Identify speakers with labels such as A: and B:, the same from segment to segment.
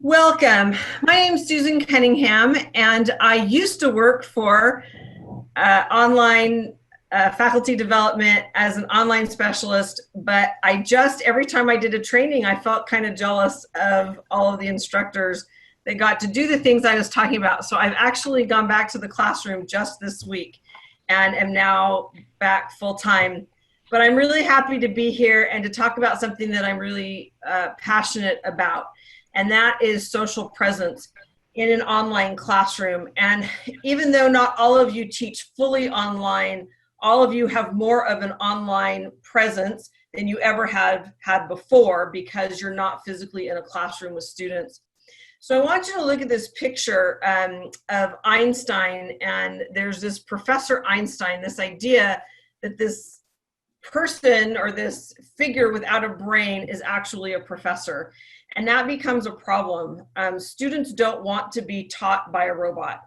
A: Welcome. My name is Susan Cunningham, and I used to work for online faculty development as an online specialist, but every time I did a training, I felt kind of jealous of all of the instructors that got to do the things I was talking about. So I've actually gone back to the classroom just this week and am now back full time. But I'm really happy to be here and to talk about something that I'm really passionate about. And that is social presence in an online classroom. And even though not all of you teach fully online, all of you have more of an online presence than you ever have had before because you're not physically in a classroom with students. So I want you to look at this picture of Einstein, and there's this Professor Einstein, this idea that this person or this figure without a brain is actually a professor. And that becomes a problem. Students don't want to be taught by a robot.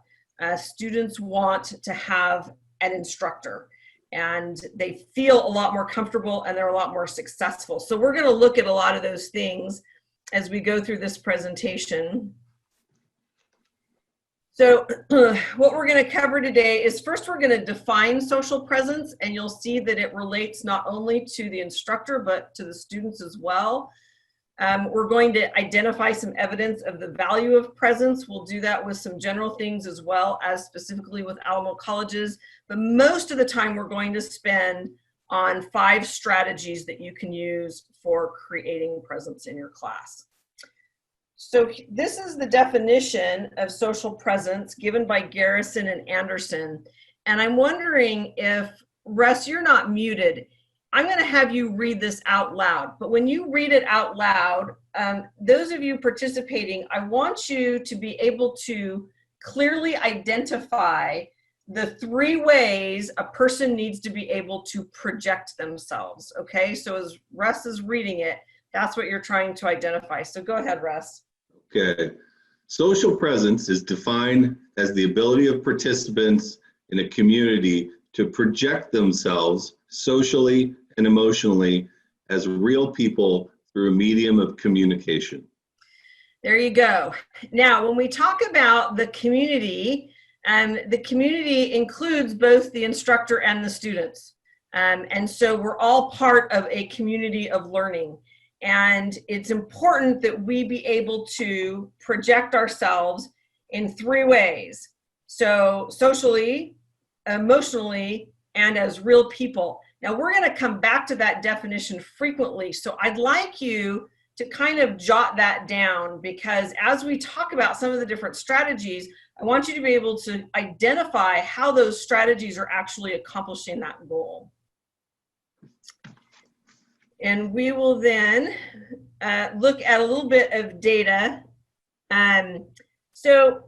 A: Students want to have an instructor, and they feel a lot more comfortable and they're a lot more successful. So we're going to look at a lot of those things as we go through this presentation. So what we're going to cover today is, first we're going to define social presence, and you'll see that it relates not only to the instructor but to the students as well. We're going to identify some evidence of the value of presence. We'll do that with some general things as well as specifically with Alamo colleges. But most of the time we're going to spend on 5 strategies that you can use for creating presence in your class. So this is the definition of social presence given by Garrison and Anderson. And I'm wondering if, Russ, you're not muted. I'm going to have you read this out loud, but when you read it out loud, those of you participating, I want you to be able to clearly identify the 3 ways a person needs to be able to project themselves, okay? So as Russ is reading it, that's what you're trying to identify. So go ahead, Russ.
B: Okay. Social presence is defined as the ability of participants in a community to project themselves socially and emotionally as real people through a medium of communication.
A: There you go. Now, when we talk about the community includes both the instructor and the students. And so we're all part of a community of learning. And it's important that we be able to project ourselves in 3 ways. So socially, emotionally, and as real people. Now we're going to come back to that definition frequently. So I'd like you to kind of jot that down, because as we talk about some of the different strategies, I want you to be able to identify how those strategies are actually accomplishing that goal. And we will then look at a little bit of data. So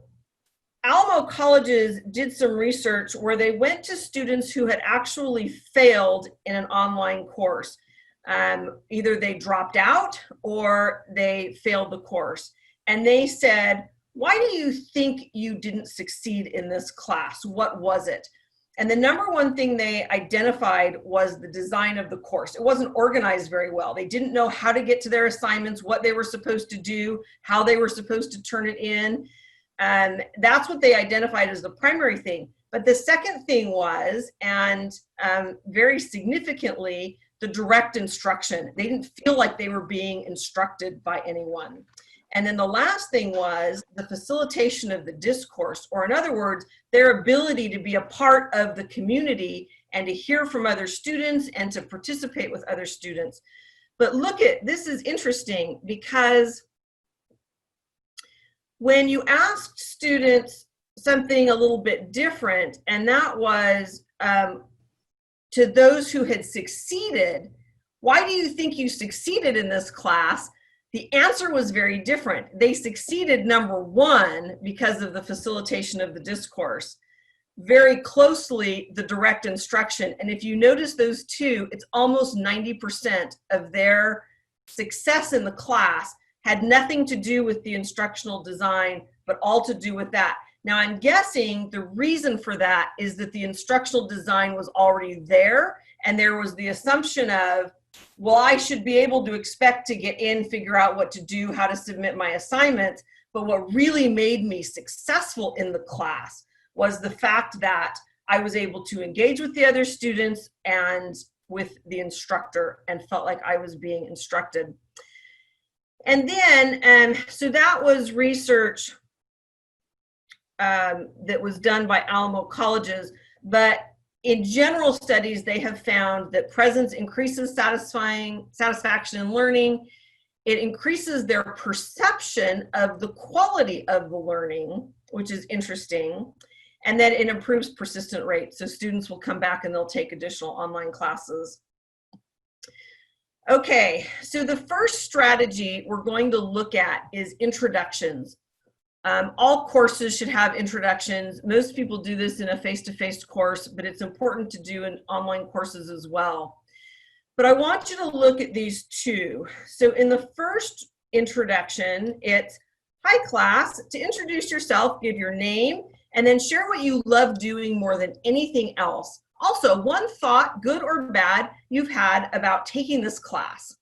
A: Alamo colleges did some research where they went to students who had actually failed in an online course. Either they dropped out or they failed the course. And they said, why do you think you didn't succeed in this class? What was it? And the number one thing they identified was the design of the course. It wasn't organized very well. They didn't know how to get to their assignments, what they were supposed to do, how they were supposed to turn it in. And that's what they identified as the primary thing. But the second thing was, and very significantly, the direct instruction. They didn't feel like they were being instructed by anyone. And then the last thing was the facilitation of the discourse, or in other words, their ability to be a part of the community and to hear from other students and to participate with other students. But look at, this is interesting, because when you asked students something a little bit different, and that was to those who had succeeded, why do you think you succeeded in this class? The answer was very different. They succeeded, number 1, because of the facilitation of the discourse. Very closely, the direct instruction. And if you notice those 2, it's almost 90% of their success in the class had nothing to do with the instructional design, but all to do with that. Now I'm guessing the reason for that is that the instructional design was already there, and there was the assumption of, well, I should be able to expect to get in, figure out what to do, how to submit my assignments. But what really made me successful in the class was the fact that I was able to engage with the other students and with the instructor and felt like I was being instructed. And then, so that was research that was done by Alamo colleges, but in general studies, they have found that presence increases satisfaction in learning. It increases their perception of the quality of the learning, which is interesting. And then it improves persistent rate. So students will come back and they'll take additional online classes. Okay, so the first strategy we're going to look at is introductions. All courses should have introductions. Most people do this in a face-to-face course, but it's important to do in online courses as well. But I want you to look at these two. So in the first introduction, it's, hi class, to introduce yourself, give your name, and then share what you love doing more than anything else. Also, one thought, good or bad, you've had about taking this class.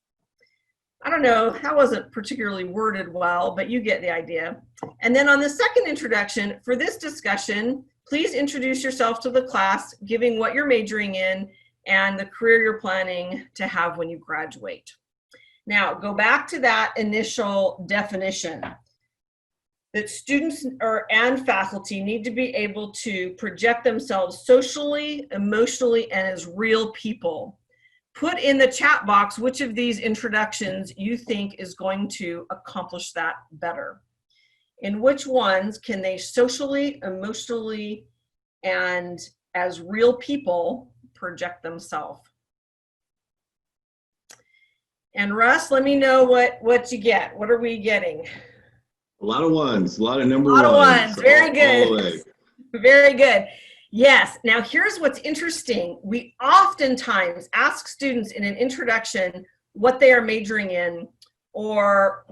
A: I don't know, that wasn't particularly worded well, but you get the idea. And then on the second introduction, for this discussion, please introduce yourself to the class, giving what you're majoring in and the career you're planning to have when you graduate. Now, go back to that initial definition that students and faculty need to be able to project themselves socially, emotionally, and as real people. Put in the chat box which of these introductions you think is going to accomplish that better. In which ones can they socially, emotionally, and as real people project themselves? And Russ, let me know what you get. What are we getting?
B: A lot of ones, a lot of number
A: ones. A lot of ones, very good. Very good. Yes, now here's what's interesting. We oftentimes ask students in an introduction what they are majoring in, or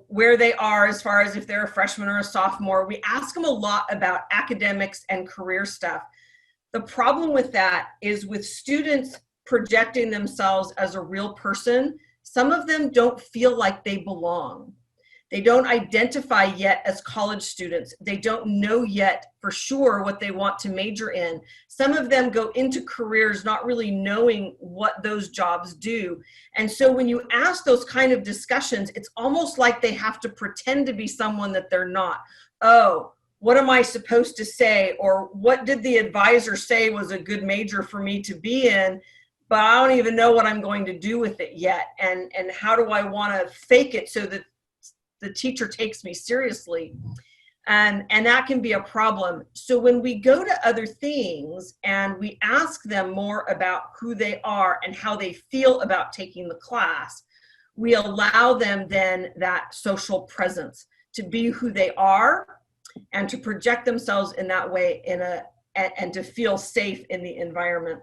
A: where they are as far as if they're a freshman or a sophomore. We ask them a lot about academics and career stuff. The problem with that is with students projecting themselves as a real person, some of them don't feel like they belong. They don't identify yet as college students. They don't know yet for sure what they want to major in. Some of them go into careers not really knowing what those jobs do. And so when you ask those kind of discussions, it's almost like they have to pretend to be someone that they're not. Oh, what am I supposed to say? Or what did the advisor say was a good major for me to be in? But I don't even know what I'm going to do with it yet. And how do I want to fake it so that the teacher takes me seriously? And that can be a problem. So when we go to other things and we ask them more about who they are and how they feel about taking the class, we allow them then that social presence to be who they are and to project themselves in that way and to feel safe in the environment.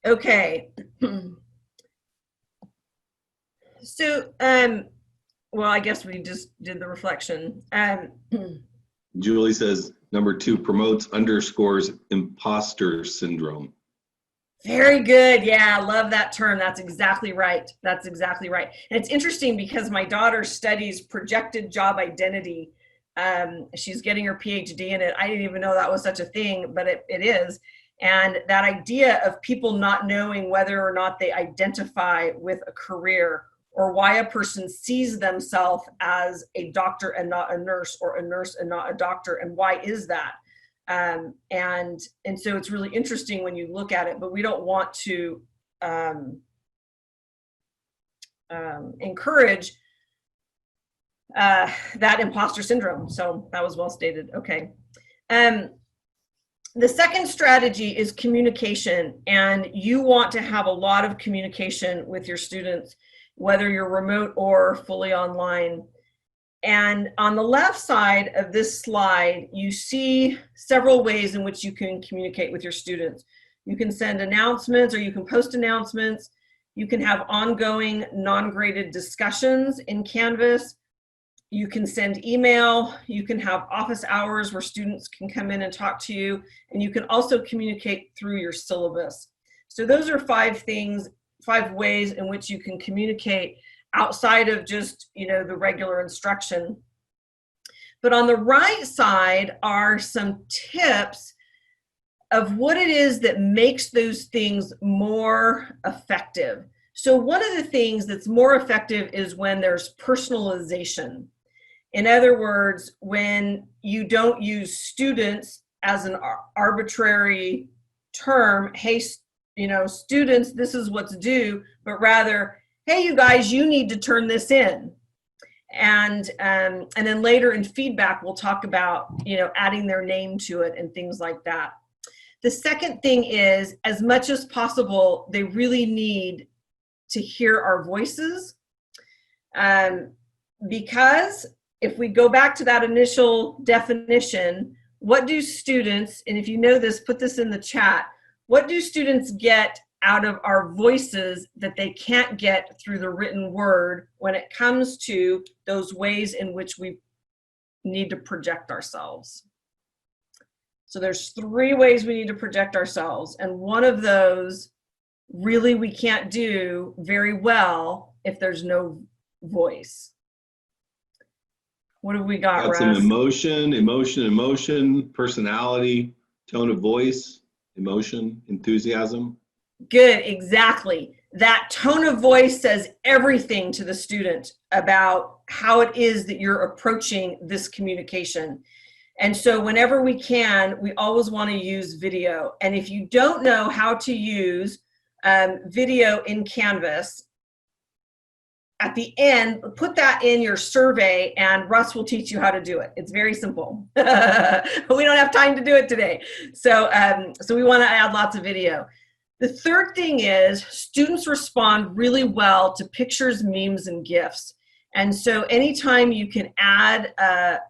A: Okay. So, well, I guess we just did the reflection.
B: Julie says, number 2, promotes, underscores imposter syndrome.
A: Very good. Yeah, I love that term. That's exactly right. That's exactly right. And it's interesting because my daughter studies projected job identity. She's getting her PhD in it. I didn't even know that was such a thing, but it is. And that idea of people not knowing whether or not they identify with a career, or why a person sees themselves as a doctor and not a nurse, or a nurse and not a doctor, and why is that? And so it's really interesting when you look at it, but we don't want to encourage that imposter syndrome. So that was well stated. Okay. The second strategy is communication, and you want to have a lot of communication with your students, whether you're remote or fully online. And on the left side of this slide, you see several ways in which you can communicate with your students. You can send announcements, or you can post announcements. You can have ongoing non-graded discussions in Canvas. You can send email. You can have office hours where students can come in and talk to you. And you can also communicate through your syllabus. So those are 5 things 5 ways in which you can communicate outside of just, you know, the regular instruction. But on the right side are some tips of what it is that makes those things more effective. So one of the things that's more effective is when there's personalization. In other words, when you don't use students as an arbitrary term, hey, you know, students, this is what's due, but rather, hey, you guys, you need to turn this in. And then later in feedback, we'll talk about, you know, adding their name to it and things like that. The second thing is, as much as possible, they really need to hear our voices. Because if we go back to that initial definition, what do students, and if you know this, put this in the chat, what do students get out of our voices that they can't get through the written word when it comes to those ways in which we need to project ourselves? So there's 3 ways we need to project ourselves, and one of those really we can't do very well if there's no voice. What have we got, Russ?
B: Some emotion, personality, tone of voice, emotion, enthusiasm.
A: Good, exactly. That tone of voice says everything to the student about how it is that you're approaching this communication. And so whenever we can, we always want to use video. And if you don't know how to use video in Canvas, at the end, put that in your survey and Russ will teach you how to do it. It's very simple. But we don't have time to do it today. So, so we want to add lots of video. The third thing is students respond really well to pictures, memes, and GIFs. And so anytime you can add a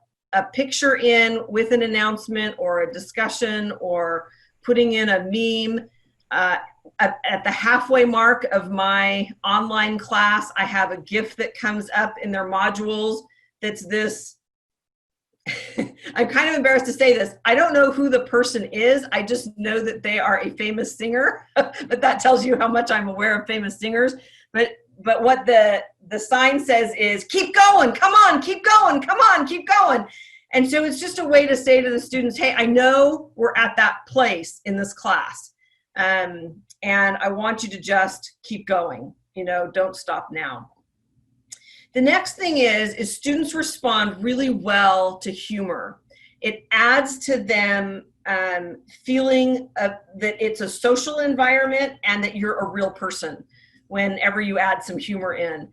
A: picture in with an announcement or a discussion or putting in a meme, at the halfway mark of my online class, I have a GIF that comes up in their modules that's this, I'm kind of embarrassed to say this, I don't know who the person is, I just know that they are a famous singer, but that tells you how much I'm aware of famous singers. But what the sign says is, keep going, come on, keep going, come on, keep going. And so it's just a way to say to the students, hey, I know we're at that place in this class. And I want you to just keep going, you know, don't stop now. The next thing is students respond really well to humor. It adds to them feeling that it's a social environment and that you're a real person whenever you add some humor in.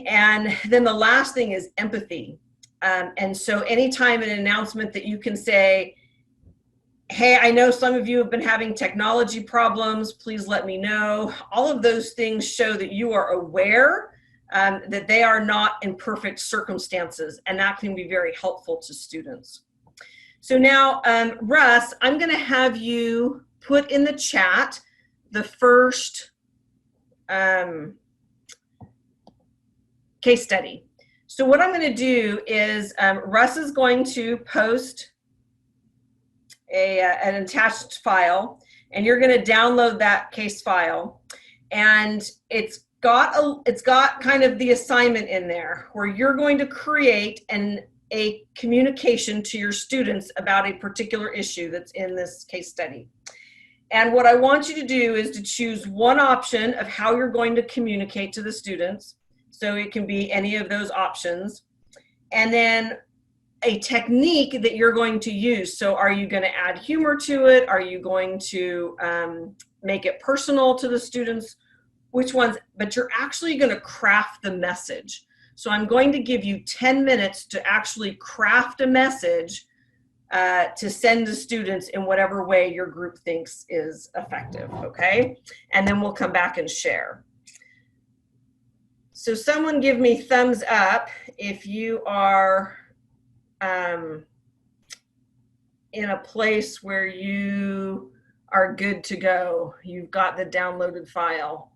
A: And then the last thing is empathy. And so anytime an announcement that you can say, hey, I know some of you have been having technology problems, please let me know. All of those things show that you are aware that they are not in perfect circumstances, and that can be very helpful to students. So now, Russ, I'm gonna have you put in the chat the first case study. So what I'm gonna do is Russ is going to post an attached file, and you're going to download that case file, and it's got kind of the assignment in there where you're going to create a communication to your students about a particular issue that's in this case study. And what I want you to do is to choose one option of how you're going to communicate to the students. So it can be any of those options, and then a technique that you're going to use. So are you going to add humor to it? Are you going to make it personal to the students? Which ones? But you're actually going to craft the message. So I'm going to give you 10 minutes to actually craft a message to send to students in whatever way your group thinks is effective, okay? And then we'll come back and share. So someone give me thumbs up if you are in a place where you are good to go. You've got the downloaded file.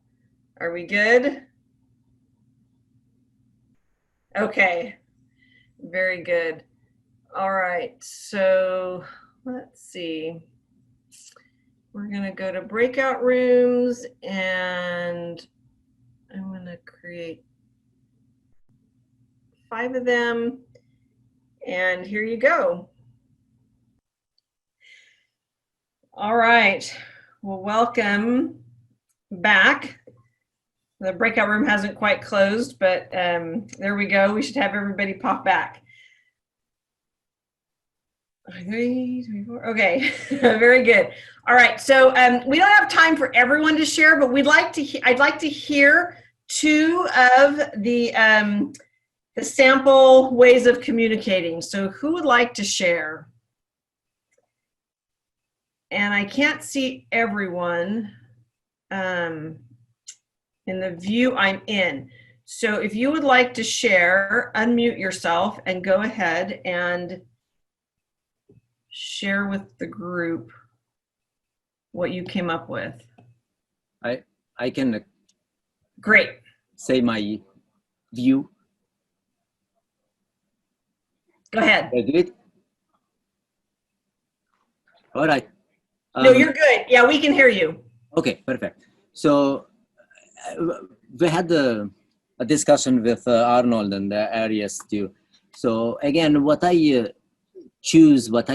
A: Are we good? Okay, very good. All right, so let's see. We're going to go to breakout rooms, and I'm going to create 5 of them. And here you go. All right. Well, welcome back. The breakout room hasn't quite closed, but there we go. We should have everybody pop back. 3, 4. Okay, very good. All right, so we don't have time for everyone to share, but I'd like to hear 2 of the sample ways of communicating. So who would like to share? And I can't see everyone in the view I'm in. So if you would like to share, unmute yourself and go ahead and share with the group what you came up with.
C: I can
A: Great.
C: say my view.
A: Go ahead.
C: Good. All right.
A: No, you're good. Yeah, we can hear you.
C: Okay, perfect. So we had a discussion with Arnold and the areas too. So again, what I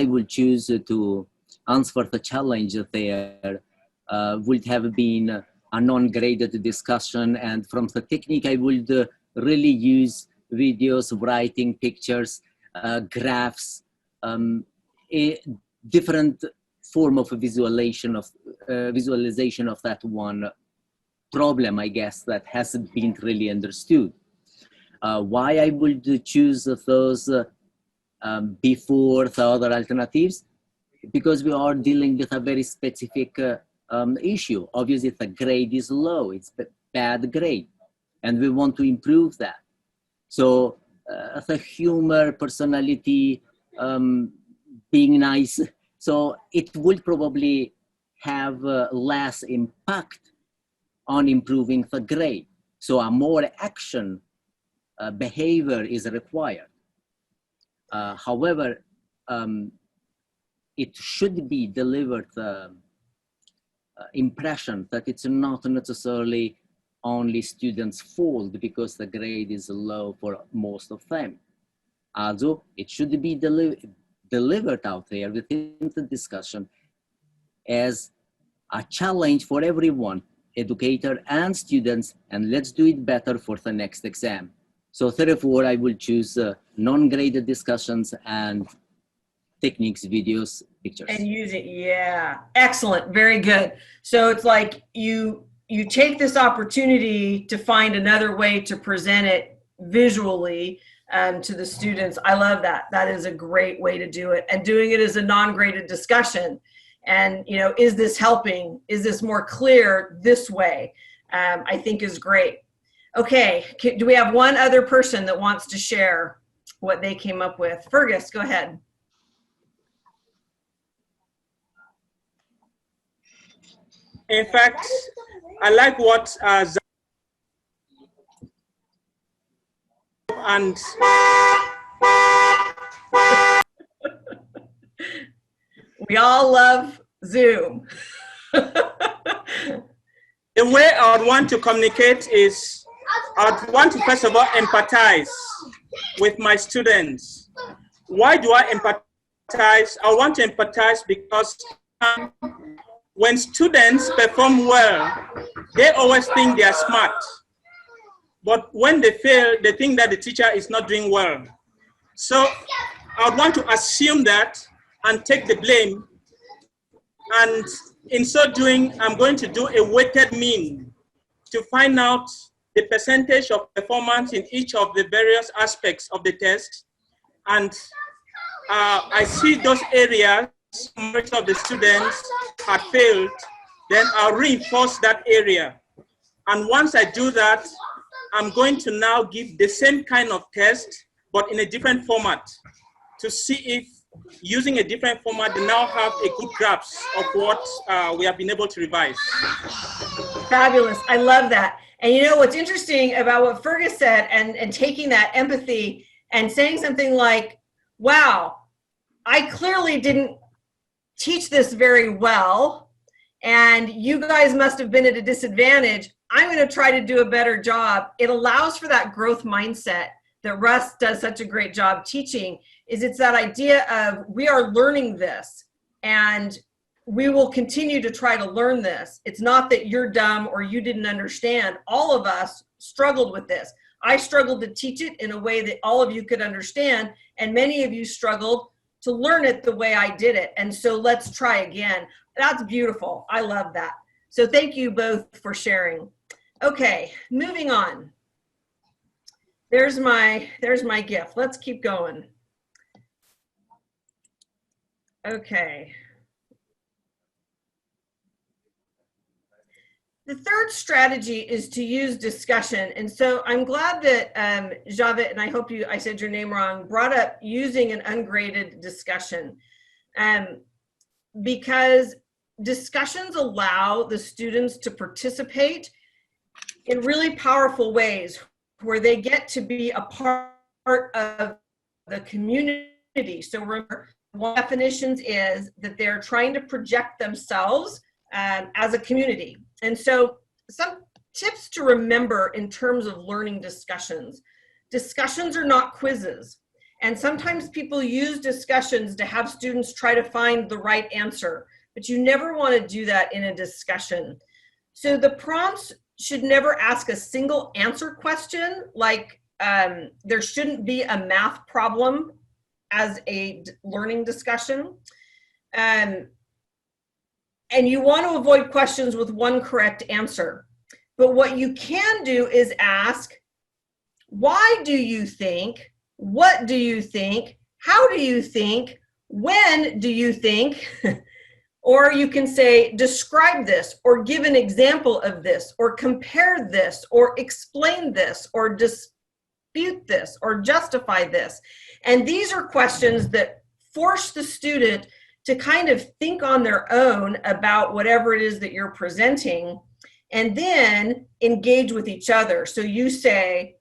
C: will choose to answer the challenge there would have been a non-graded discussion, and from the technique I would really use videos, writing, pictures, graphs, a different form of visualization of that one problem, I guess, that hasn't been really understood. Why I would choose those before the other alternatives? Because we are dealing with a very specific issue. Obviously, the grade is low, it's a bad grade, and we want to improve that. So the humor, personality, being nice, so it will probably have less impact on improving the grade. So a more action behavior is required. However, it should be delivered impression that it's not necessarily only students' fault because the grade is low for most of them. Also, it should be delivered out there within the discussion as a challenge for everyone, educator and students, and let's do it better for the next exam. So therefore, I will choose non-graded discussions and techniques, videos, pictures.
A: And use it, yeah. Excellent, very good. So it's like you take this opportunity to find another way to present it visually to the students. I love that. That is a great way to do it. And doing it as a non-graded discussion. And, you know, is this helping? Is this more clear this way? I think is great. Okay, do we have one other person that wants to share what they came up with? Fergus, go ahead.
D: In fact, I like what and
A: we all love Zoom.
D: The way I would want to communicate is I'd want to first of all empathize with my students. Why do I empathize? I want to empathize because when students perform well, they always think they are smart. But when they fail, they think that the teacher is not doing well. So I would want to assume that and take the blame. And in so doing, I'm going to do a weighted mean to find out the percentage of performance in each of the various aspects of the test. And I see those areas most of the students had failed, then I'll reinforce that area. And once I do that, I'm going to now give the same kind of test, but in a different format to see if using a different format, they now have a good grasp of what we have been able to revise.
A: Fabulous, I love that. And you know, what's interesting about what Fergus said and taking that empathy and saying something like, wow, I clearly didn't teach this very well. and you guys must have been at a disadvantage. I'm going to try to do a better job. It allows for that growth mindset that Russ does such a great job teaching. It's that idea of we are learning this and we will continue to try to learn this. It's not that you're dumb or you didn't understand. All of us struggled with this. I struggled to teach it in a way that all of you could understand, and many of you struggled to learn it the way I did it. And so let's try again. That's beautiful. I love that. So thank you both for sharing. Okay, moving on. There's my gift. Let's keep going. Okay. The third strategy is to use discussion. And so I'm glad that Javit, and I hope I said your name wrong, brought up using an ungraded discussion. Because discussions allow the students to participate in really powerful ways where they get to be a part of the community. So remember, one definitions is that they're trying to project themselves as a community. And so some tips to remember in terms of learning discussions. Discussions are not quizzes. And sometimes people use discussions to have students try to find the right answer, but you never want to do that in a discussion. So the prompts should never ask a single answer question, like there shouldn't be a math problem as a learning discussion. And you want to avoid questions with one correct answer. But what you can do is ask, why do you think? What do you think? How do you think? When do you think? Or you can say, describe this, or give an example of this, or compare this, or explain this, or dispute this, or justify this. And these are questions that force the student to kind of think on their own about whatever it is that you're presenting, and then engage with each other. So you say,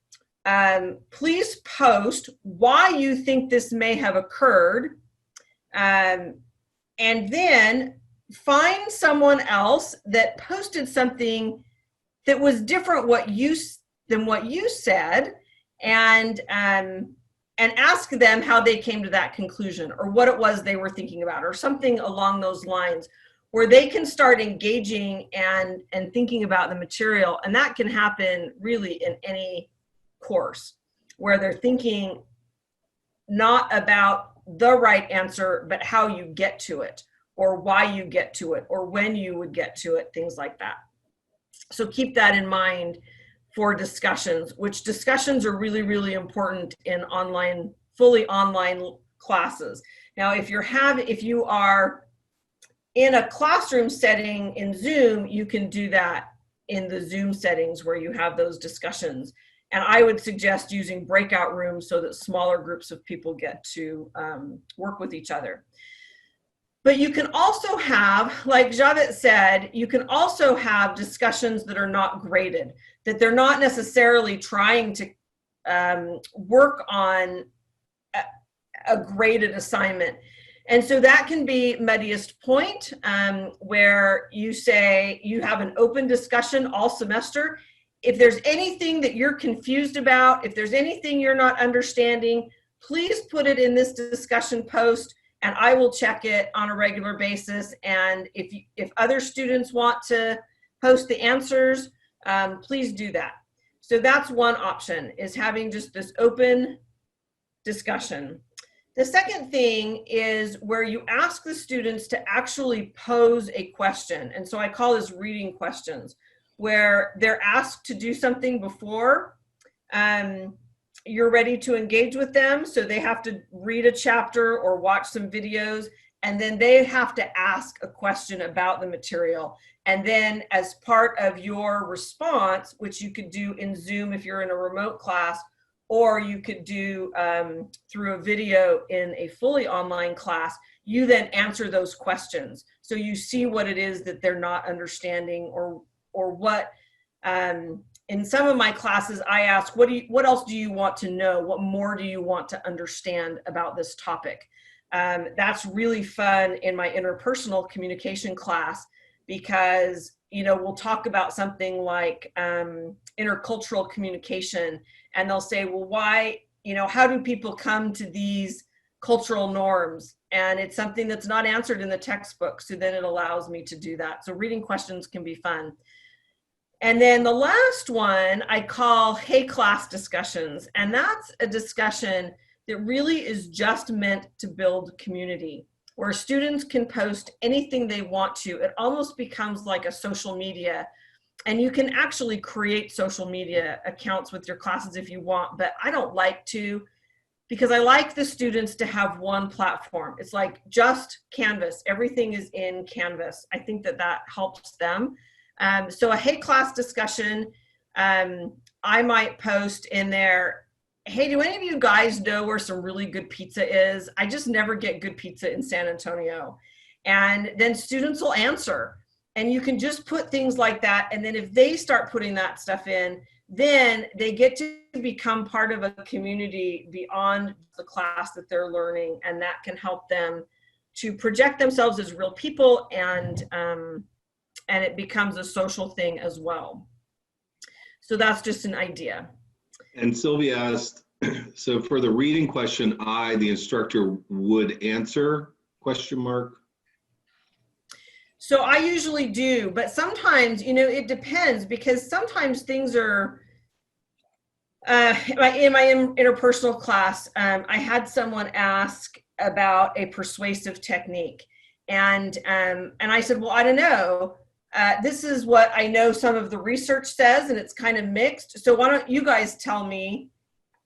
A: please post why you think this may have occurred, and then find someone else that posted something that was different than what you said, and ask them how they came to that conclusion, or what it was they were thinking about, or something along those lines, where they can start engaging and thinking about the material. And that can happen really in any course, where they're thinking not about the right answer, but how you get to it, or why you get to it, or when you would get to it, things like that. So keep that in mind for discussions, which discussions are really, really important in online, fully online classes. Now, if you are in a classroom setting in Zoom, you can do that in the Zoom settings where you have those discussions. And I would suggest using breakout rooms so that smaller groups of people get to work with each other. But you can also have, like Javit said, you can also have discussions that are not graded, that they're not necessarily trying to work on a graded assignment. And so that can be muddiest point, where you say you have an open discussion all semester. If there's anything that you're confused about, if there's anything you're not understanding, please put it in this discussion post, and I will check it on a regular basis. And if other students want to post the answers, please do that. So that's one option, is having just this open discussion. The second thing is where you ask the students to actually pose a question. And so I call this reading questions, where they're asked to do something before you're ready to engage with them. So they have to read a chapter or watch some videos, and then they have to ask a question about the material. And then as part of your response, which you could do in Zoom if you're in a remote class, or you could do through a video in a fully online class, you then answer those questions. So you see what it is that they're not understanding, or what, in some of my classes, I ask, what else do you want to know? What more do you want to understand about this topic? That's really fun in my interpersonal communication class, because, you know, we'll talk about something like intercultural communication, and they'll say, well, why, you know, how do people come to these cultural norms? And it's something that's not answered in the textbook. So then it allows me to do that. So reading questions can be fun. And then the last one I call Hey Class discussions. And that's a discussion that really is just meant to build community, where students can post anything they want to. It almost becomes like a social media. And you can actually create social media accounts with your classes if you want, but I don't like to, because I like the students to have one platform. It's like just Canvas. Everything is in Canvas. I think that that helps them. So a Hey Class discussion, I might post in there, hey, do any of you guys know where some really good pizza is? I just never get good pizza in San Antonio. And then students will answer. And you can just put things like that. And then if they start putting that stuff in, then they get to become part of a community beyond the class that they're learning. And that can help them to project themselves as real people, and it becomes a social thing as well. So that's just an idea.
B: And Sylvia asked, so for the reading question, the instructor would answer, question mark?
A: So I usually do, but sometimes, you know, it depends, because sometimes things are, in my interpersonal class, I had someone ask about a persuasive technique. And I said, well, I don't know. This is what I know some of the research says, and it's kind of mixed. So why don't you guys tell me,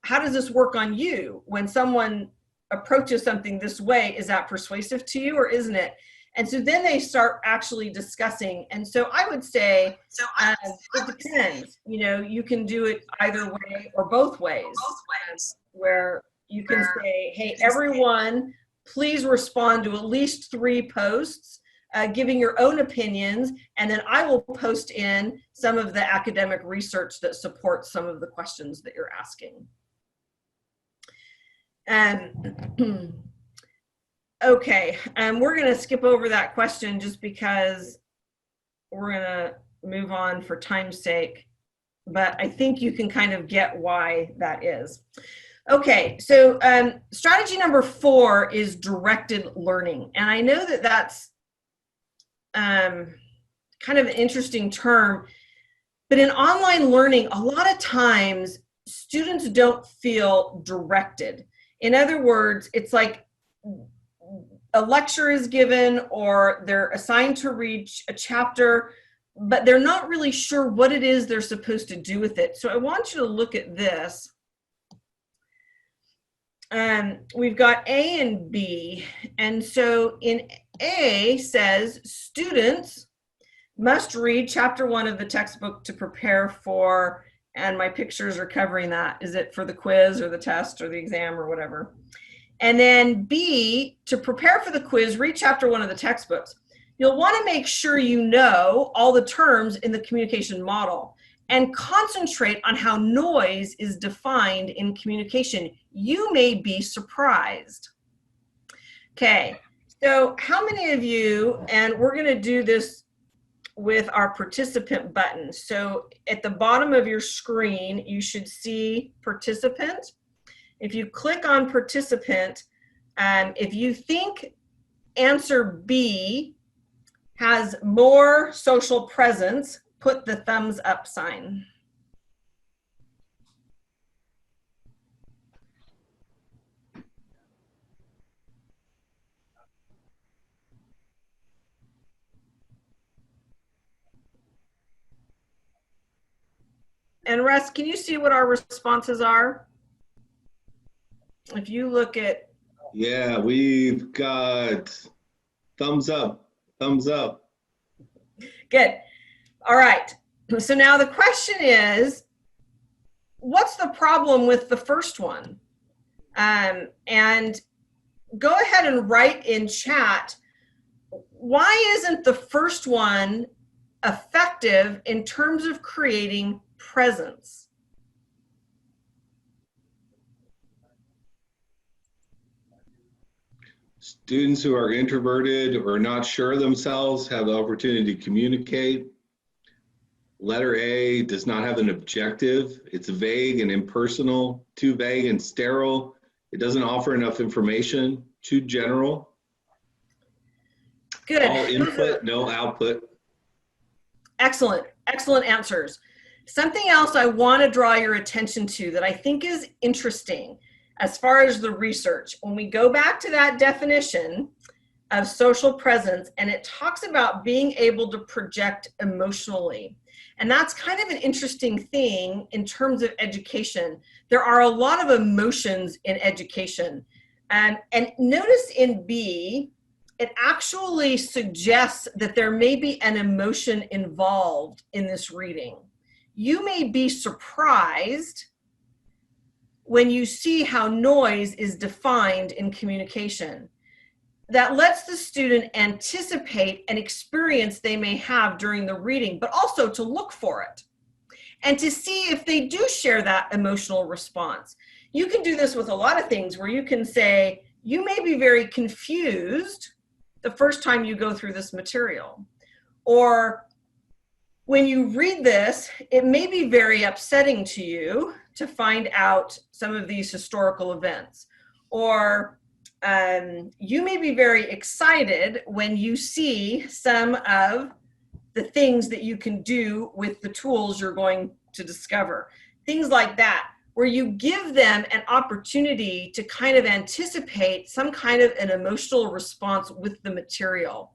A: how does this work on you? When someone approaches something this way, is that persuasive to you or isn't it? And so then they start actually discussing. And so I would say, it depends. You know, you can do it either way or both ways, where you can say, hey, everyone, please respond to at least 3 posts, giving your own opinions, and then I will post in some of the academic research that supports some of the questions that you're asking. Okay, we're going to skip over that question just because we're going to move on for time's sake, but I think you can kind of get why that is. Okay, so strategy number 4 is directed learning. And I know that that's kind of an interesting term, but in online learning, a lot of times students don't feel directed. In other words, it's like a lecture is given or they're assigned to read a chapter, but they're not really sure what it is they're supposed to do with it. So I want you to look at this. We've got A and B. And so in A says students must read chapter 1 of the textbook to prepare for, and my pictures are covering that. Is it for the quiz or the test or the exam or whatever? And then B, to prepare for the quiz, read chapter 1 of the textbooks. You'll want to make sure you know all the terms in the communication model and concentrate on how noise is defined in communication. You may be surprised. Okay, so how many of you, and we're going to do this with our participant button. So at the bottom of your screen, you should see participant. If you click on participant, if you think answer B has more social presence, put the thumbs up sign. And Russ, can you see what our responses are? If you look at...
B: Yeah, we've got thumbs up, thumbs up.
A: Good. All right. So now the question is, what's the problem with the first one? And go ahead and write in chat, why isn't the first one effective in terms of creating presence?
B: Students who are introverted or not sure of themselves have the opportunity to communicate. Letter A does not have an objective. It's vague and impersonal, too vague and sterile. It doesn't offer enough information, too general.
A: Good.
B: All input, no output.
A: Excellent, excellent answers. Something else I want to draw your attention to that I think is interesting as far as the research. When we go back to that definition of social presence, and it talks about being able to project emotionally. And that's kind of an interesting thing in terms of education. There are a lot of emotions in education. And notice in B, it actually suggests that there may be an emotion involved in this reading. You may be surprised when you see how noise is defined in communication. That lets the student anticipate an experience they may have during the reading, but also to look for it and to see if they do share that emotional response. You can do this with a lot of things where you can say, you may be very confused the first time you go through this material. Or when you read this, it may be very upsetting to you to find out some of these historical events. Or you may be very excited when you see some of the things that you can do with the tools you're going to discover. Things like that, where you give them an opportunity to kind of anticipate some kind of an emotional response with the material,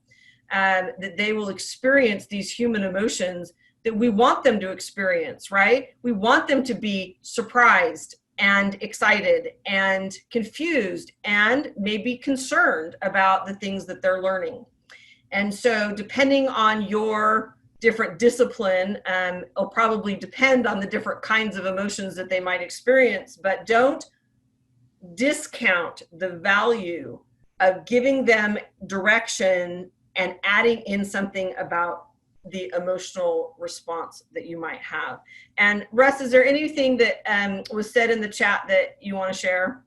A: that they will experience these human emotions that we want them to experience, right? We want them to be surprised and excited and confused and maybe concerned about the things that they're learning. And so depending on your different discipline, it'll probably depend on the different kinds of emotions that they might experience, but don't discount the value of giving them direction and adding in something about the emotional response that you might have. And Russ, is there anything that was said in the chat that you want to share?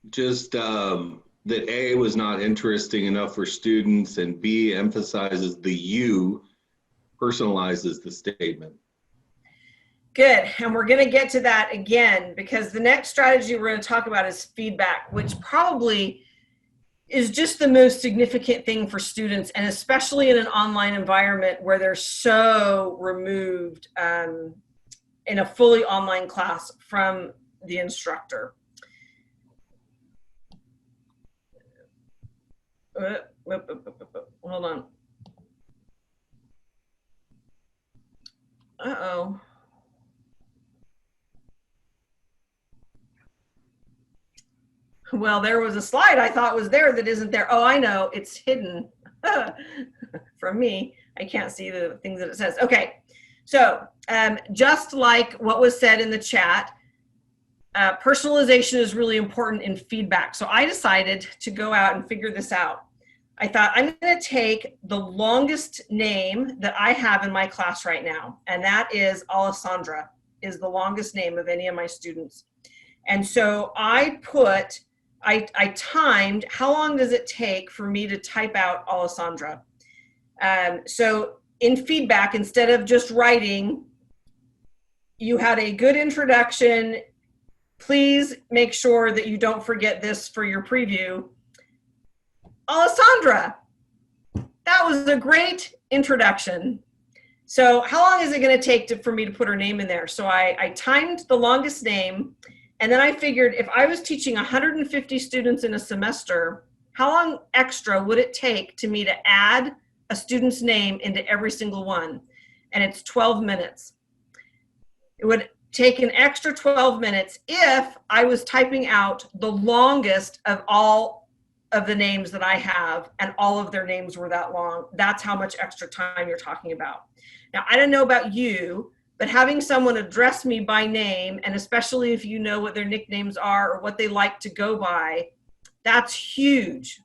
B: Just that A was not interesting enough for students, and B emphasizes the you, personalizes the statement.
A: Good, and we're going to get to that again, because the next strategy we're going to talk about is feedback, which probably is just the most significant thing for students, and especially in an online environment where they're so removed in a fully online class from the instructor. Hold on. Uh-oh. Well, there was a slide I thought was there that isn't there. Oh, I know, it's hidden from me. I can't see the things that it says. Okay, so just like what was said in the chat, personalization is really important in feedback. So I decided to go out and figure this out. I thought I'm going to take the longest name that I have in my class right now, and that is Alessandra, is the longest name of any of my students. And so I timed how long does it take for me to type out Alessandra. So in feedback, instead of just writing, you had a good introduction. Please make sure that you don't forget this for your preview. Alessandra, that was a great introduction. So how long is it going to take for me to put her name in there? So I timed the longest name, and then I figured if I was teaching 150 students in a semester, how long extra would it take to me to add a student's name into every single one? And it's 12 minutes. It would take an extra 12 minutes if I was typing out the longest of all of the names that I have, and all of their names were that long. That's how much extra time you're talking about. Now, I don't know about you, but having someone address me by name, and especially if you know what their nicknames are or what they like to go by, that's huge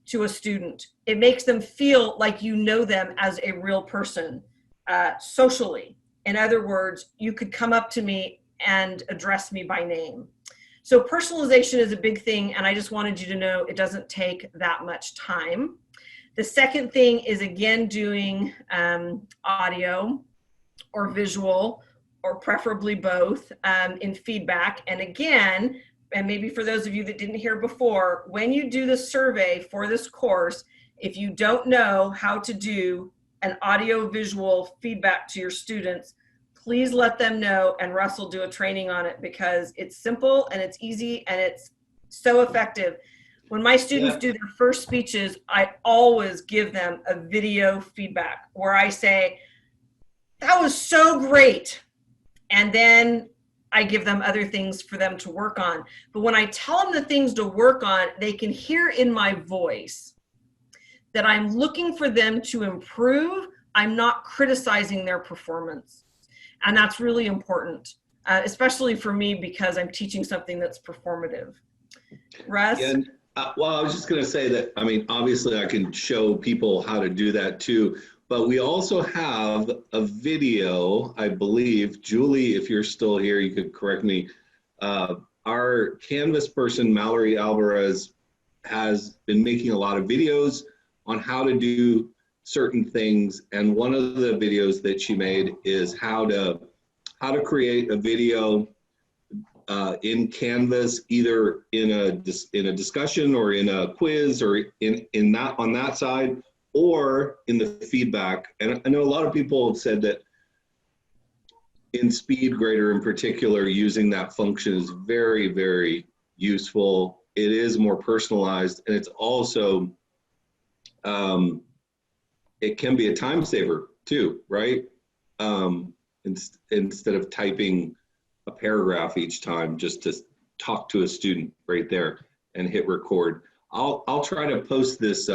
A: to a student. It makes them feel like you know them as a real person socially. In other words, you could come up to me and address me by name. So personalization is a big thing, and I just wanted you to know it doesn't take that much time. The second thing is, again, doing audio or visual, or preferably both, in feedback. And again, and maybe for those of you that didn't hear before, when you do the survey for this course, if you don't know how to do an audio visual feedback to your students, please let them know, and Russ will do a training on it, because it's simple and it's easy and it's so effective. When my students do their first speeches, I always give them a video feedback where I say, that was so great. And then I give them other things for them to work on. But when I tell them the things to work on, they can hear in my voice that I'm looking for them to improve. I'm not criticizing their performance. And that's really important, especially for me, because I'm teaching something that's performative. Russ?
B: Yeah, well, I was just going to say that, I mean, obviously I can show people how to do that too, but we also have a video, I believe. Julie, if you're still here, you could correct me. Our Canvas person, Mallory Alvarez, has been making a lot of videos on how to do certain things. And one of the videos that she made is how to create a video in Canvas, either in a discussion or in a quiz, or in that, on that side, or in the feedback. And I know a lot of people have said that in SpeedGrader in particular, using that function is very, very useful. It is more personalized, and it's also, it can be a time saver too, right? Instead of typing a paragraph each time, just to talk to a student right there and hit record. I'll try to post this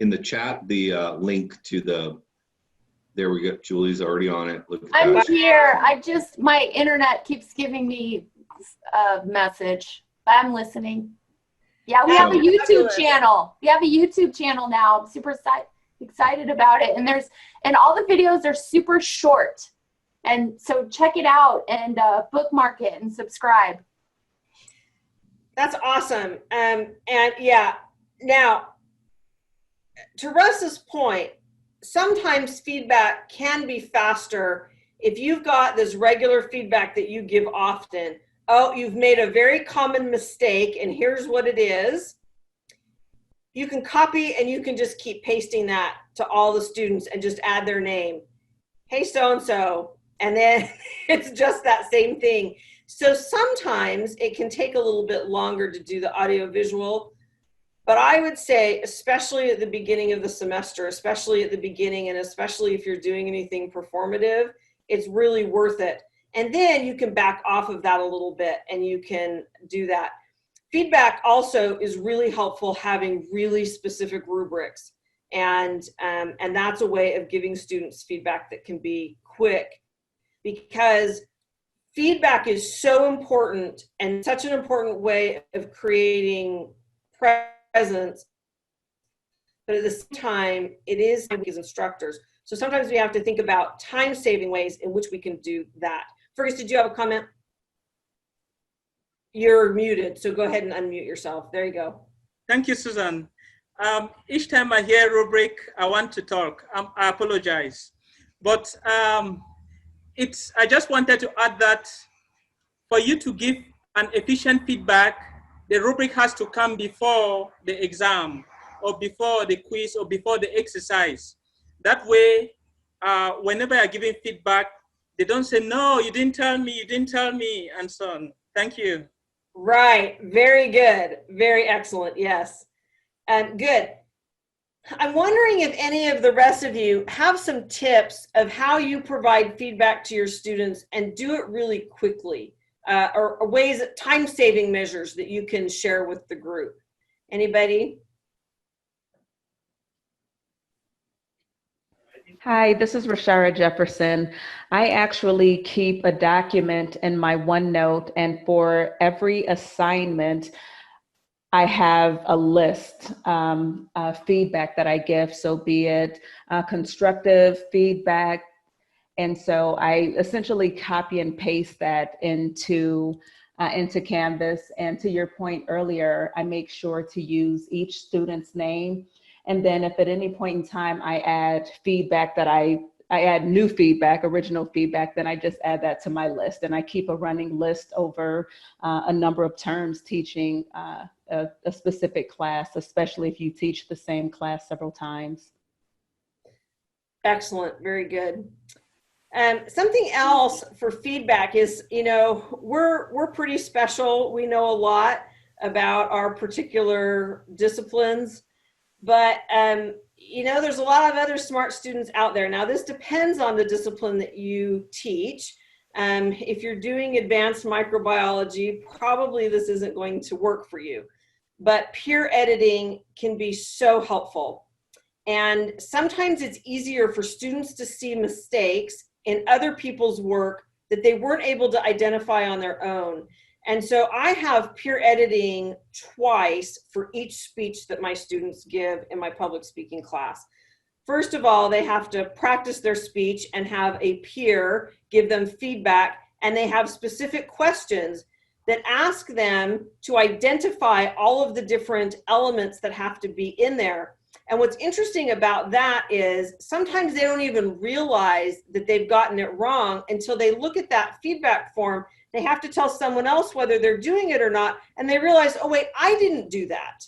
B: in the chat, the link to the, there we go, Julie's already on it. Look at
E: I'm
B: that.
E: here. My internet keeps giving me a message. I'm listening. Yeah, we have a YouTube channel. We have a YouTube channel now. I'm super excited about it. And all the videos are super short. And so check it out and bookmark it and subscribe.
A: That's awesome. And yeah, now to Russ's point, sometimes feedback can be faster if you've got this regular feedback that you give often. Oh, you've made a very common mistake, and here's what it is. You can copy and you can just keep pasting that to all the students and just add their name. Hey, so-and-so. And then it's just that same thing. So sometimes it can take a little bit longer to do the audio visual, but I would say, especially at the beginning of the semester, especially at the beginning, and especially if you're doing anything performative, it's really worth it. And then you can back off of that a little bit and you can do that. Feedback also is really helpful, having really specific rubrics. And that's a way of giving students feedback that can be quick, because feedback is so important and such an important way of creating presence. But at the same time, it is as instructors. So sometimes we have to think about time-saving ways in which we can do that. Fergus, did you have a comment? You're muted, so go ahead and unmute yourself. There you go.
D: Thank you, Susan. Each time I hear rubric, I want to talk. I apologize. But I just wanted to add that for you to give an efficient feedback, the rubric has to come before the exam, or before the quiz, or before the exercise. That way, whenever you're giving feedback, they don't say, no, you didn't tell me, and so on. Thank you.
A: Right, very good, very excellent, yes. Good. I'm wondering if any of the rest of you have some tips of how you provide feedback to your students and do it really quickly, or ways, time-saving measures that you can share with the group. Anybody?
F: Hi, this is Rashara Jefferson. I actually keep a document in my OneNote, and for every assignment, I have a list of feedback that I give, so be it constructive feedback. And so I essentially copy and paste that into into Canvas. And to your point earlier, I make sure to use each student's name. And then if at any point in time I add feedback that I add new feedback, original feedback, then I just add that to my list. And I keep a running list over a number of terms teaching a specific class, especially if you teach the same class several times.
A: Excellent, very good. Something else for feedback is, we're pretty special. We know a lot about our particular disciplines, but there's a lot of other smart students out there. Now, this depends on the discipline that you teach. If you're doing advanced microbiology, probably this isn't going to work for you, but peer editing can be so helpful. And sometimes it's easier for students to see mistakes in other people's work that they weren't able to identify on their own. And so I have peer editing twice for each speech that my students give in my public speaking class. First of all, they have to practice their speech and have a peer give them feedback, and they have specific questions that ask them to identify all of the different elements that have to be in there. And what's interesting about that is sometimes they don't even realize that they've gotten it wrong until they look at that feedback form. They have to tell someone else whether they're doing it or not, and they realize, oh wait, I didn't do that.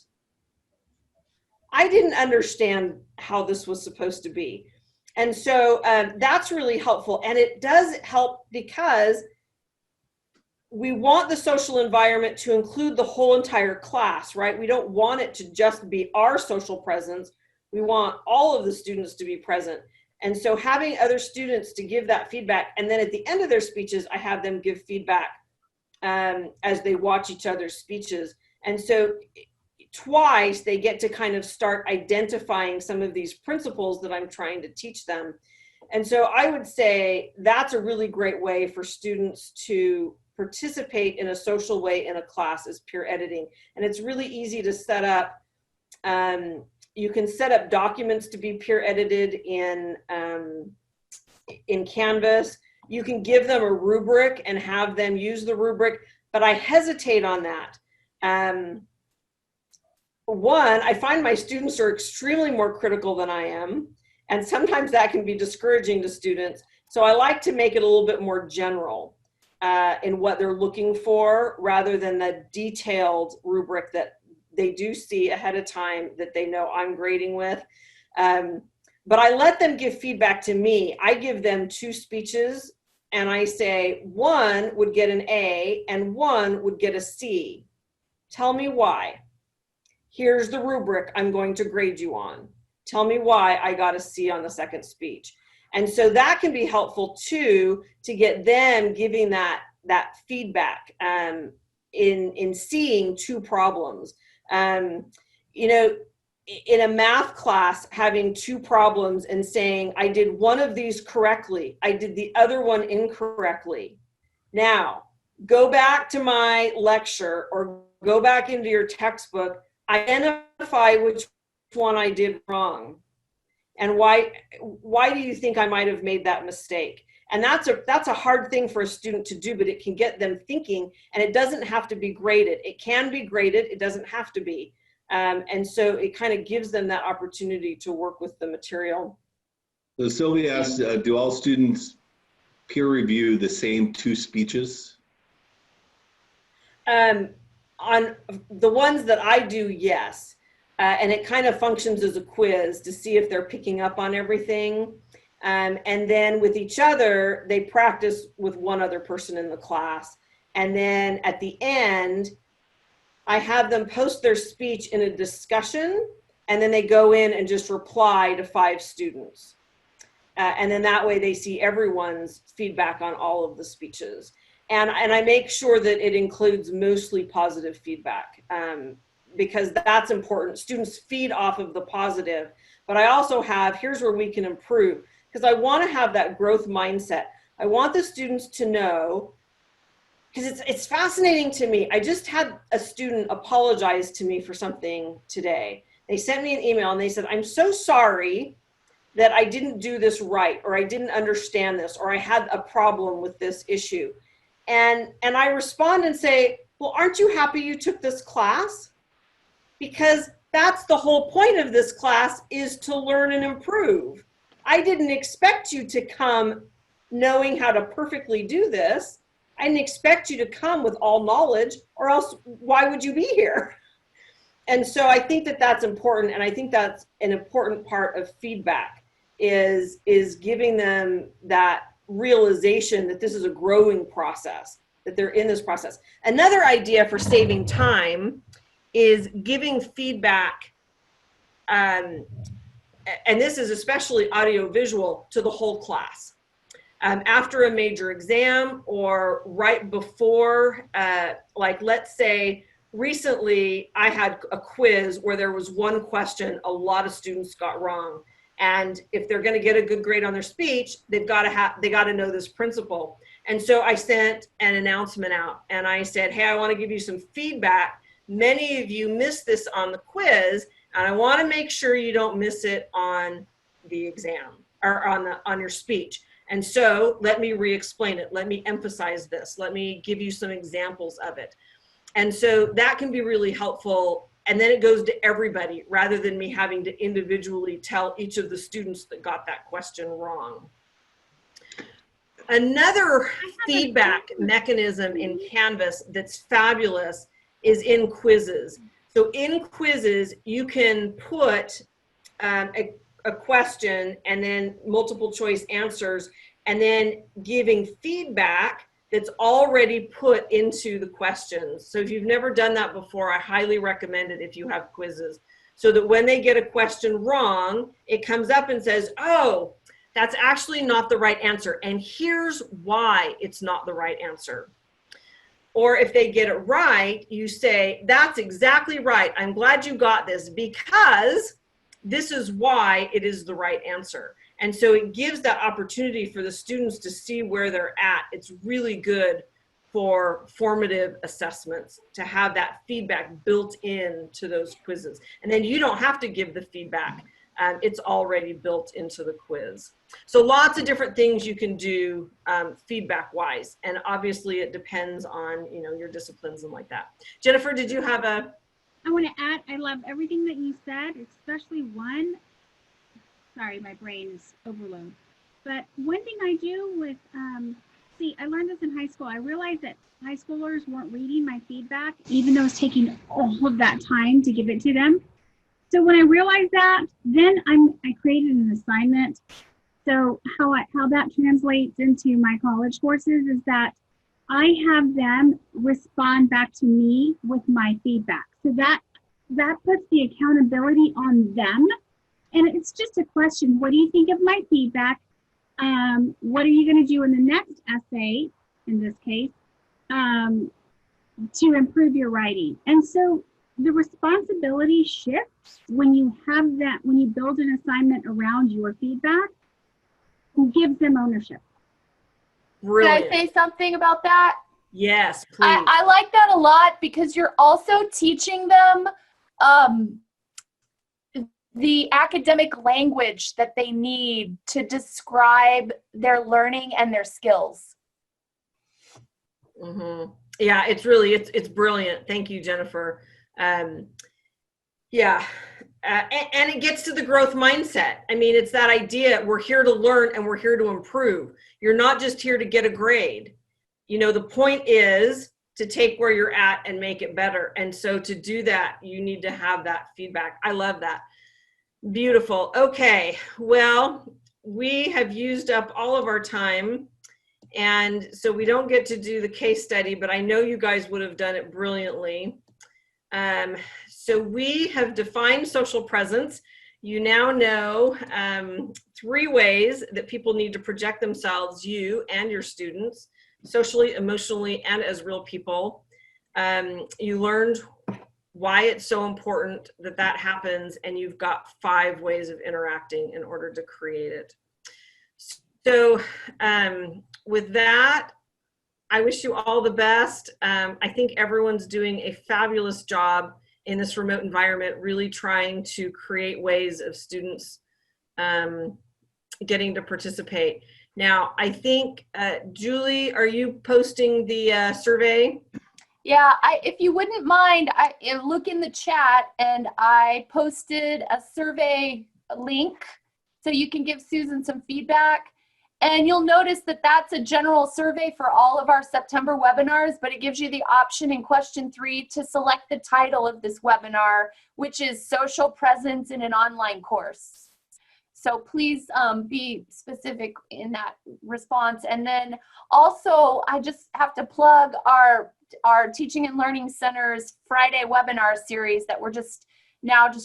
A: I didn't understand how this was supposed to be. And so that's really helpful. And it does help because we want the social environment to include the whole entire class, right? We don't want it to just be our social presence. We want all of the students to be present. And so having other students to give that feedback, and then at the end of their speeches, I have them give feedback as they watch each other's speeches. And so twice they get to kind of start identifying some of these principles that I'm trying to teach them. And so I would say that's a really great way for students to participate in a social way in a class is peer editing. And it's really easy to set up. You can set up documents to be peer edited in Canvas. You can give them a rubric and have them use the rubric, but I hesitate on that. One, I find my students are extremely more critical than I am, and sometimes that can be discouraging to students. So I like to make it a little bit more general in what they're looking for, rather than the detailed rubric that they do see ahead of time that they know I'm grading with. But I let them give feedback to me. I give them 2 speeches and I say, one would get an A and one would get a C. Tell me why. Here's the rubric I'm going to grade you on. Tell me why I got a C on the second speech. And so that can be helpful too, to get them giving that feedback in seeing 2 problems. In a math class, having 2 problems and saying, I did one of these correctly, I did the other one incorrectly. Now, go back to my lecture or go back into your textbook, identify which one I did wrong. And why do you think I might have made that mistake? And that's a hard thing for a student to do, but it can get them thinking, and it doesn't have to be graded. It can be graded, it doesn't have to be. And so it kind of gives them that opportunity to work with the material.
B: So Sylvia asked, do all students peer review the same 2 speeches?
A: On the ones that I do, yes. And it kind of functions as a quiz to see if they're picking up on everything. And then with each other, they practice with one other person in the class. And then at the end, I have them post their speech in a discussion, and then they go in and just reply to 5 students. And then that way they see everyone's feedback on all of the speeches. And I make sure that it includes mostly positive feedback, because that's important. Students feed off of the positive, but I also have, here's where we can improve, because I want to have that growth mindset. I want the students to know, because it's fascinating to me. I just had a student apologize to me for something today. They sent me an email and they said, I'm so sorry that I didn't do this right, or I didn't understand this, or I had a problem with this issue. And I respond and say, well, aren't you happy you took this class? Because that's the whole point of this class, is to learn and improve. I didn't expect you to come knowing how to perfectly do this. I didn't expect you to come with all knowledge, or else why would you be here? And so I think that that's important. And I think that's an important part of feedback, is giving them that realization that this is a growing process, that they're in this process. Another idea for saving time is giving feedback, and this is especially audio-visual, to the whole class. After a major exam, or right before, like let's say recently I had a quiz where there was one question a lot of students got wrong. And if they're going to get a good grade on their speech, they got to know this principle. And so I sent an announcement out and I said, hey, I want to give you some feedback. Many of you missed this on the quiz, and I want to make sure you don't miss it on the exam or on your speech. And so let me re-explain it. Let me emphasize this. Let me give you some examples of it. And so that can be really helpful. And then it goes to everybody, rather than me having to individually tell each of the students that got that question wrong. Another feedback mechanism in Canvas that's fabulous is in quizzes. So in quizzes, you can put a question and then multiple choice answers, and then giving feedback that's already put into the questions. So if you've never done that before, I highly recommend it if you have quizzes, so that when they get a question wrong, it comes up and says, oh, that's actually not the right answer, and here's why it's not the right answer. Or if they get it right, you say, that's exactly right. I'm glad you got this, because this is why it is the right answer. And so it gives that opportunity for the students to see where they're at. It's really good for formative assessments to have that feedback built into those quizzes. And then you don't have to give the feedback. It's already built into the quiz. So lots of different things you can do feedback-wise. And obviously it depends on, you know, your disciplines and like that. Jennifer, did you have a...
G: I want to add, I love everything that you said, especially one, sorry, my brain is overload. But one thing I do with, see, I learned this in high school. I realized that high schoolers weren't reading my feedback, even though it's taking all of that time to give it to them. So when I realized that, then I created an assignment. So how that translates into my college courses is that I have them respond back to me with my feedback. So that puts the accountability on them. And it's just a question. What do you think of my feedback? What are you going to do in the next essay, in this case, to improve your writing? And so the responsibility shifts when you have that, when you build an assignment around your feedback, who gives them ownership.
A: Brilliant.
E: Can I say something about that?
A: Yes, please.
E: I like that a lot, because you're also teaching them the academic language that they need to describe their learning and their skills.
A: Mm-hmm. Yeah, it's really, it's brilliant. Thank you, Jennifer. Yeah. And it gets to the growth mindset. I mean, it's that idea, we're here to learn and we're here to improve. You're not just here to get a grade. You know, the point is to take where you're at and make it better. And so to do that, you need to have that feedback. I love that. Beautiful. Okay. Well, we have used up all of our time. And so we don't get to do the case study, but I know you guys would have done it brilliantly. So we have defined social presence. You now know 3 ways that people need to project themselves, you and your students, socially, emotionally, and as real people. You learned why it's so important that that happens, and you've got 5 ways of interacting in order to create it. So with that, I wish you all the best. I think everyone's doing a fabulous job in this remote environment, really trying to create ways of students getting to participate. Now, I think, Julie, are you posting the survey?
E: Yeah, if you wouldn't mind, I look in the chat, and I posted a survey link so you can give Susan some feedback. And you'll notice that that's a general survey for all of our September webinars, but it gives you the option in question 3 to select the title of this webinar, which is Social Presence in an Online Course. So please be specific in that response. And then also, I just have to plug our Teaching and Learning Center's Friday webinar series that we're just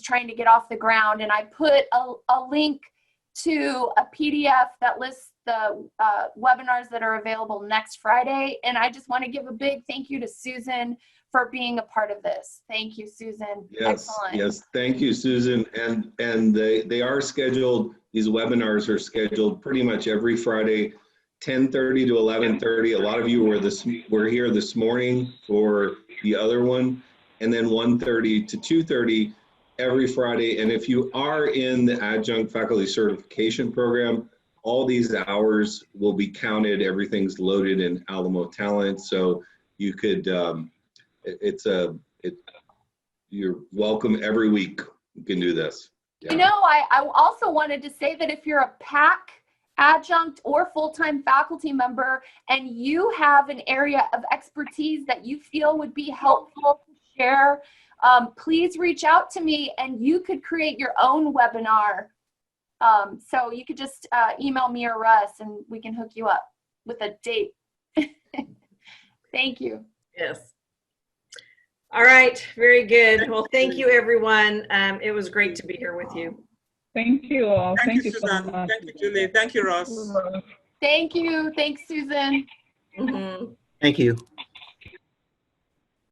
E: trying to get off the ground. And I put a link to a PDF that lists the webinars that are available next Friday. And I just want to give a big thank you to Susan for being a part of this. Thank you, Susan.
B: Yes,
E: excellent.
B: yes, thank you, Susan. And they are scheduled, these webinars are scheduled pretty much every Friday, 10:30 to 11:30. A lot of you were here this morning for the other one, and then 1:30 to 2:30 every Friday. And if you are in the Adjunct Faculty Certification Program, all these hours will be counted. Everything's loaded in Alamo Talent, so you could, you're welcome every week. You can do this. Yeah.
E: You know, I also wanted to say that if you're a PAC adjunct or full-time faculty member and you have an area of expertise that you feel would be helpful to share, please reach out to me and you could create your own webinar. So you could just email me or Russ and we can hook you up with a date. Thank you.
A: Yes. All right, very good. Well, thank you, everyone. It was great to be here with you.
H: Thank you all.
D: Thank you,
H: so
D: Susan.
H: much.
D: Thank you, Julie. Thank you, Ross.
E: Thank you. Thanks, Susan.
A: Mhm.
I: Thank you.